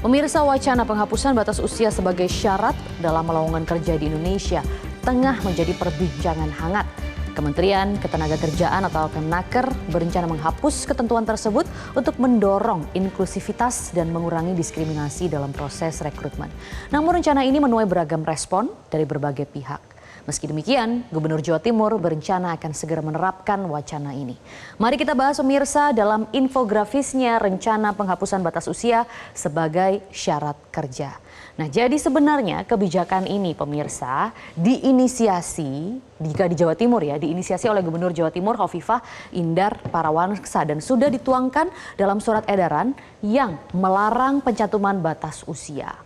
Pemirsa, wacana penghapusan batas usia sebagai syarat dalam lowongan kerja di Indonesia tengah menjadi perbincangan hangat. Kementerian Ketenagakerjaan atau Kemenaker berencana menghapus ketentuan tersebut untuk mendorong inklusivitas dan mengurangi diskriminasi dalam proses rekrutmen. Namun rencana ini menuai beragam respon dari berbagai pihak. Meski demikian, Gubernur Jawa Timur berencana akan segera menerapkan wacana ini. Mari kita bahas pemirsa dalam infografisnya rencana penghapusan batas usia sebagai syarat kerja. Nah, jadi sebenarnya kebijakan ini pemirsa diinisiasi, jika di Jawa Timur ya, diinisiasi oleh Gubernur Jawa Timur Hovifah Indar Parawansa dan sudah dituangkan dalam surat edaran yang melarang pencantuman batas usia.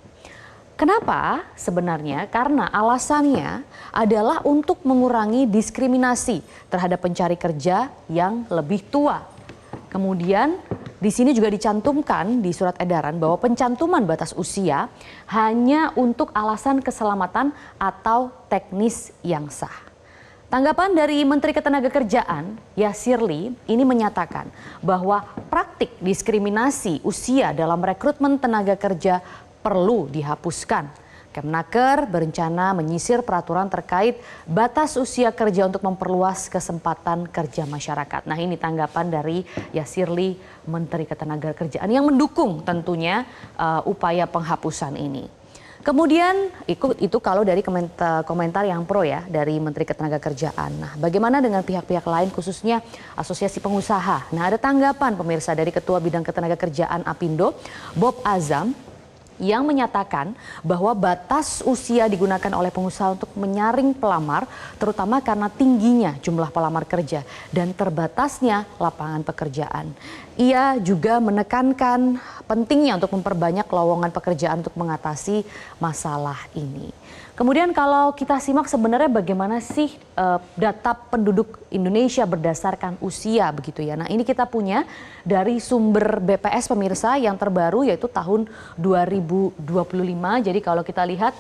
Kenapa? Sebenarnya karena alasannya adalah untuk mengurangi diskriminasi terhadap pencari kerja yang lebih tua. Kemudian di sini juga dicantumkan di surat edaran bahwa pencantuman batas usia hanya untuk alasan keselamatan atau teknis yang sah. Tanggapan dari Menteri Ketenagakerjaan, Yasirli, ini menyatakan bahwa praktik diskriminasi usia dalam rekrutmen tenaga kerja perlu dihapuskan. Kemenaker berencana menyisir peraturan terkait batas usia kerja untuk memperluas kesempatan kerja masyarakat. Nah, ini tanggapan dari Yasirli, Menteri Ketenagakerjaan yang mendukung tentunya upaya penghapusan ini. Kemudian itu kalau dari komentar yang pro ya dari Menteri Ketenagakerjaan. Nah, bagaimana dengan pihak-pihak lain khususnya Asosiasi Pengusaha? Nah, ada tanggapan pemirsa dari Ketua Bidang Ketenagakerjaan Apindo, Bob Azam, yang menyatakan bahwa batas usia digunakan oleh pengusaha untuk menyaring pelamar terutama karena tingginya jumlah pelamar kerja dan terbatasnya lapangan pekerjaan. Ia juga menekankan pentingnya untuk memperbanyak lowongan pekerjaan untuk mengatasi masalah ini. Kemudian kalau kita simak sebenarnya bagaimana sih data penduduk Indonesia berdasarkan usia begitu ya. Nah, ini kita punya dari sumber BPS pemirsa yang terbaru yaitu tahun 2025. Jadi kalau kita lihat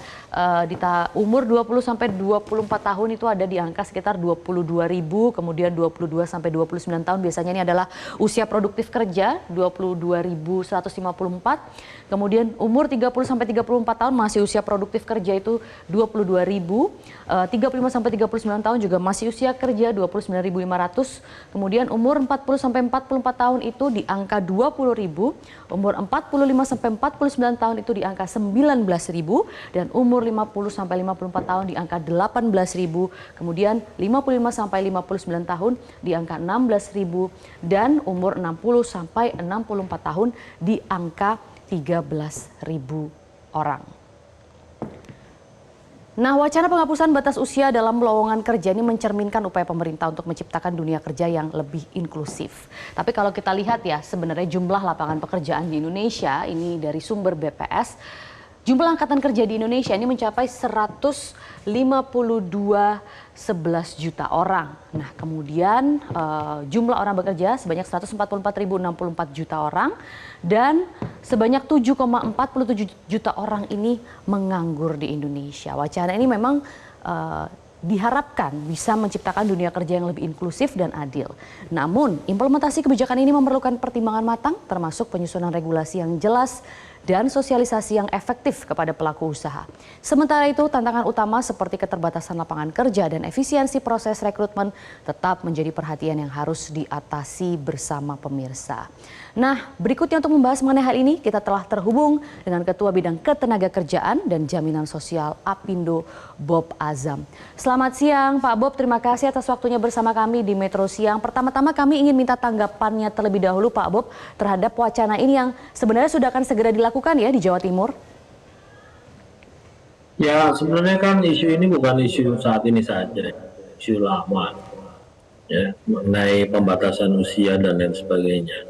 di umur 20 sampai 24 tahun itu ada di angka sekitar 22.000, kemudian 22 sampai 29 tahun biasanya ini adalah usia produktif kerja 22.154. Kemudian umur 30 sampai 34 tahun masih usia produktif kerja itu 22.000, 35 sampai 39 tahun juga masih usia kerja 29.500. Kemudian umur 40 sampai 44 tahun itu di angka 20.000, umur 45 sampai 49 tahun itu di angka 19.000 dan umur 50 sampai 54 tahun di angka 18.000. Kemudian 55 sampai 59 tahun di angka 16.000 dan umur 60 sampai 64 tahun di angka 13.000 orang. Nah, wacana penghapusan batas usia dalam lowongan kerja ini mencerminkan upaya pemerintah untuk menciptakan dunia kerja yang lebih inklusif. Tapi kalau kita lihat ya, sebenarnya jumlah lapangan pekerjaan di Indonesia ini dari sumber BPS, jumlah angkatan kerja di Indonesia ini mencapai 152,11 juta orang. Nah, kemudian jumlah orang bekerja sebanyak 144.064 juta orang dan sebanyak 7,47 juta orang ini menganggur di Indonesia. Wacana ini memang diharapkan bisa menciptakan dunia kerja yang lebih inklusif dan adil. Namun, implementasi kebijakan ini memerlukan pertimbangan matang termasuk penyusunan regulasi yang jelas dan sosialisasi yang efektif kepada pelaku usaha. Sementara itu, tantangan utama seperti keterbatasan lapangan kerja dan efisiensi proses rekrutmen tetap menjadi perhatian yang harus diatasi bersama pemirsa. Nah, berikutnya untuk membahas mengenai hal ini, kita telah terhubung dengan Ketua Bidang Ketenagakerjaan dan Jaminan Sosial Apindo, Bob Azam. Selamat siang, Pak Bob. Terima kasih atas waktunya bersama kami di Metro Siang. Pertama-tama kami ingin minta tanggapannya terlebih dahulu, Pak Bob, terhadap wacana ini yang sebenarnya sudah akan segera dilakukan ya di Jawa Timur. Ya, sebenarnya kan isu ini bukan isu saat ini saja, isu lama, ya, mengenai pembatasan usia dan lain sebagainya.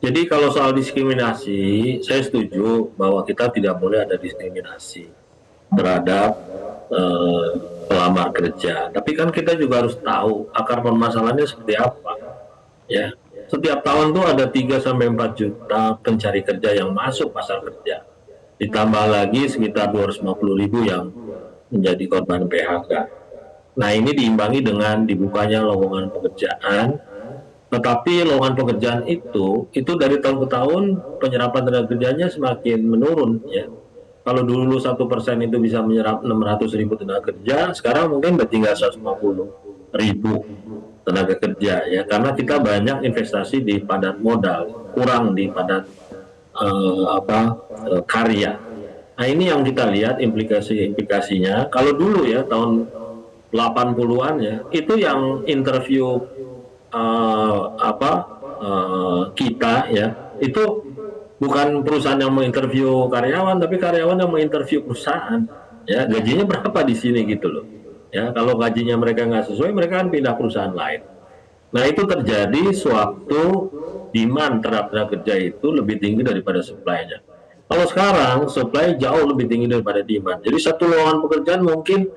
Jadi kalau soal diskriminasi, saya setuju bahwa kita tidak boleh ada diskriminasi terhadap pelamar kerja. Tapi kan kita juga harus tahu akar permasalahannya seperti apa. Ya, setiap tahun tuh ada 3 sampai 4 juta pencari kerja yang masuk pasar kerja. Ditambah lagi sekitar 250.000 yang menjadi korban PHK. Nah, ini diimbangi dengan dibukanya lowongan pekerjaan Tetapi lowongan pekerjaan itu dari tahun ke tahun penyerapan tenaga kerjanya semakin menurun ya. Kalau dulu 1% itu bisa menyerap 600.000 tenaga kerja, sekarang mungkin udah tinggal 150.000 tenaga kerja ya, karena kita banyak investasi di padat modal, kurang di padat karya. Nah ini yang kita lihat implikasinya. Kalau dulu ya tahun 80-an ya, itu yang interview kita ya, itu bukan perusahaan yang menginterview karyawan, tapi karyawan yang menginterview perusahaan. Ya, gajinya berapa di sini gitu loh. Ya, kalau gajinya mereka nggak sesuai, mereka kan pindah perusahaan lain. Nah, itu terjadi sewaktu demand terhadap tenaga kerja itu lebih tinggi daripada supply-nya. Kalau sekarang, supply jauh lebih tinggi daripada demand. Jadi satu lowongan pekerjaan mungkin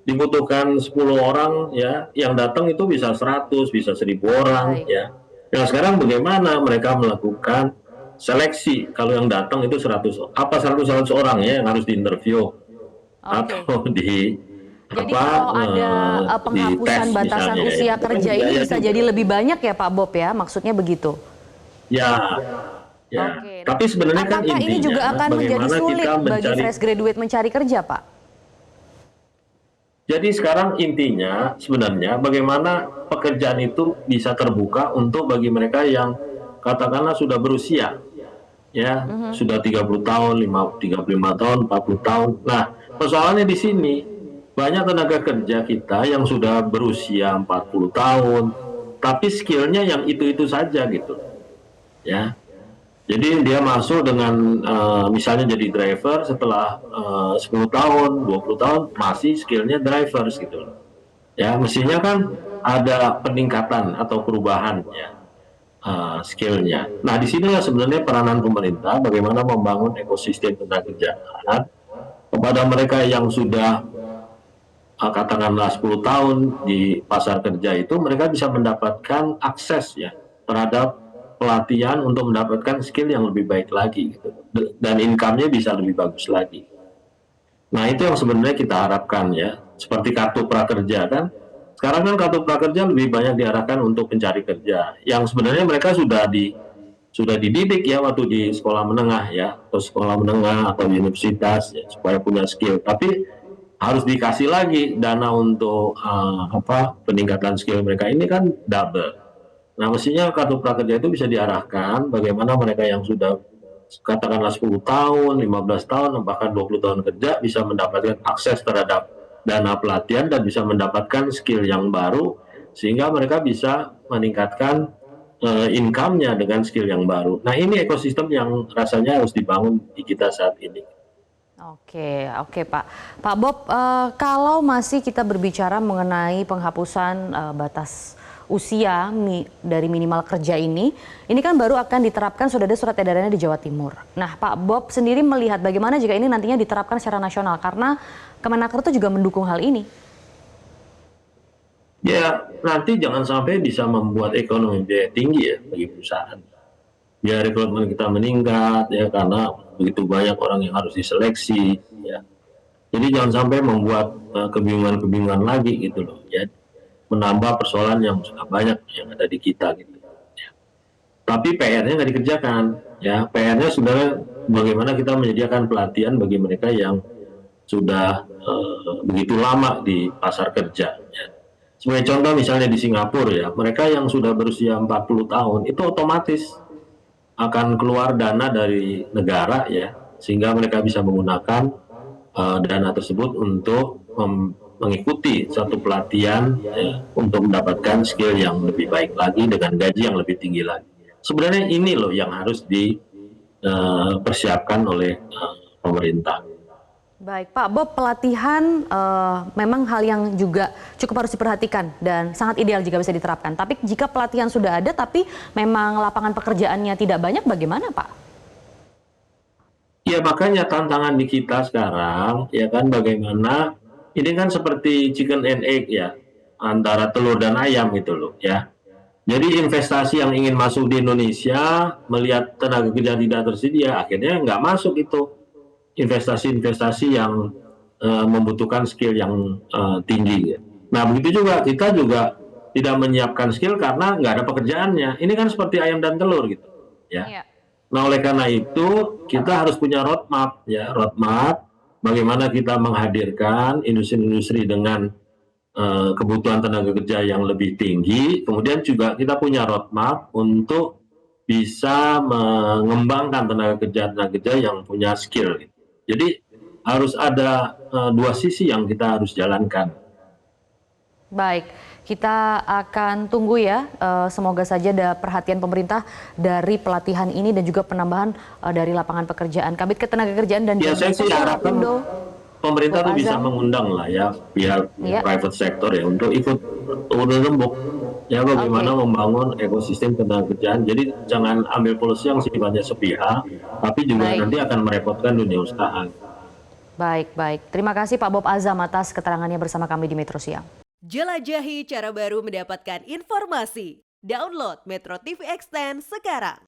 dibutuhkan 10 orang ya, yang datang itu bisa 100, bisa 1000 orang ya. Nah, sekarang bagaimana mereka melakukan seleksi kalau yang datang itu 100, apa 100 orang ya yang harus diinterview atau di Jadi apa kalau ada penghapusan dites batasan misalnya, usia itu kan kerja ini biaya bisa juga. jadi lebih banyak ya Pak Bob ya, maksudnya begitu. Ya, ya. Oke. Tapi sebenarnya kan Apakah ini juga intinya akan menjadi bagaimana sulit kita bagi mencari. fresh graduate mencari kerja, Pak? Jadi sekarang intinya sebenarnya bagaimana pekerjaan itu bisa terbuka untuk bagi mereka yang katakanlah sudah berusia ya, sudah 30 tahun, 35 tahun, 40 tahun. Nah, persoalannya di sini banyak tenaga kerja kita yang sudah berusia 40 tahun, tapi skillnya yang itu-itu saja gitu. Ya. Jadi dia masuk dengan misalnya jadi driver setelah 10 tahun, 20 tahun masih skillnya drivers gitu loh. Ya, mestinya kan ada peningkatan atau perubahan ya skillnya. Nah, di sini sebenarnya peranan pemerintah bagaimana membangun ekosistem tenaga kerjaan kepada mereka yang sudah katakanlah 10 tahun di pasar kerja itu, mereka bisa mendapatkan akses ya terhadap pelatihan untuk mendapatkan skill yang lebih baik lagi gitu. Dan income-nya bisa lebih bagus lagi. Nah, itu yang sebenarnya kita harapkan ya. Seperti kartu prakerja kan. Sekarang kan kartu prakerja lebih banyak diarahkan untuk pencari kerja. Yang sebenarnya mereka sudah dididik ya waktu di sekolah menengah ya, atau sekolah menengah atau universitas ya, supaya punya skill. Tapi harus dikasih lagi dana untuk peningkatan skill mereka ini kan double. Nah, mestinya kartu prakerja itu bisa diarahkan bagaimana mereka yang sudah katakanlah 10 tahun, 15 tahun, bahkan 20 tahun kerja bisa mendapatkan akses terhadap dana pelatihan dan bisa mendapatkan skill yang baru sehingga mereka bisa meningkatkan income-nya dengan skill yang baru. Nah, ini ekosistem yang rasanya harus dibangun di kita saat ini. Oke, oke Pak. Pak Bob, kalau masih kita berbicara mengenai penghapusan batas usia dari minimal kerja ini kan baru akan diterapkan, sudah ada surat edarannya di Jawa Timur. Nah, Pak Bob sendiri melihat bagaimana jika ini nantinya diterapkan secara nasional, karena Kemenaker itu juga mendukung hal ini. Ya, nanti jangan sampai bisa membuat ekonomi biaya tinggi ya bagi perusahaan. Biaya rekrutmen kita meningkat ya karena begitu banyak orang yang harus diseleksi ya. Jadi jangan sampai membuat kebingungan-kebingungan lagi gitu loh ya. Menambah persoalan yang sudah banyak yang ada di kita gitu. Ya. Tapi PR-nya nggak dikerjakan ya. PR-nya sebenarnya bagaimana kita menyediakan pelatihan bagi mereka yang sudah begitu lama di pasar kerja ya. Sebagai contoh misalnya di Singapura ya, mereka yang sudah berusia 40 tahun itu otomatis akan keluar dana dari negara ya, sehingga mereka bisa menggunakan dana tersebut untuk mengikuti satu pelatihan ya, untuk mendapatkan skill yang lebih baik lagi dengan gaji yang lebih tinggi lagi. Sebenarnya ini loh yang harus dipersiapkan oleh pemerintah. Baik, Pak Bob, pelatihan memang hal yang juga cukup harus diperhatikan dan sangat ideal jika bisa diterapkan. Tapi jika pelatihan sudah ada, tapi memang lapangan pekerjaannya tidak banyak, bagaimana Pak? Ya makanya tantangan di kita sekarang, ya kan bagaimana, ini kan seperti chicken and egg ya, antara telur dan ayam gitu loh ya. Jadi investasi yang ingin masuk di Indonesia, melihat tenaga kerja tidak tersedia, akhirnya nggak masuk itu. Investasi-investasi yang membutuhkan skill yang tinggi. Ya. Nah begitu juga kita juga tidak menyiapkan skill karena nggak ada pekerjaannya. Ini kan seperti ayam dan telur gitu, ya. Iya. Nah, oleh karena itu kita harus punya roadmap, ya, roadmap bagaimana kita menghadirkan industri-industri dengan kebutuhan tenaga kerja yang lebih tinggi. Kemudian juga kita punya roadmap untuk bisa mengembangkan tenaga kerja yang punya skill. Jadi harus ada dua sisi yang kita harus jalankan. Baik, kita akan tunggu ya. Semoga saja ada perhatian pemerintah dari pelatihan ini dan juga penambahan dari lapangan pekerjaan. Kabit Ketenagakerjaan dan Ya, saya Jaminan sih Sosial harapkan Apindo, pemerintah Bapak tuh bisa Azam. mengundang lah ya pihak Ya. private sector ya untuk ikut rembuk ya bagaimana Oke. membangun ekosistem ketenagakerjaan. Jadi jangan ambil polisi yang sifatnya sepihak, tapi juga Baik. nanti akan merepotkan dunia usaha. Baik, baik. Terima kasih Pak Bob Azam atas keterangannya bersama kami di Metro Siang. Jelajahi cara baru mendapatkan informasi. Download Metro TV Extend sekarang.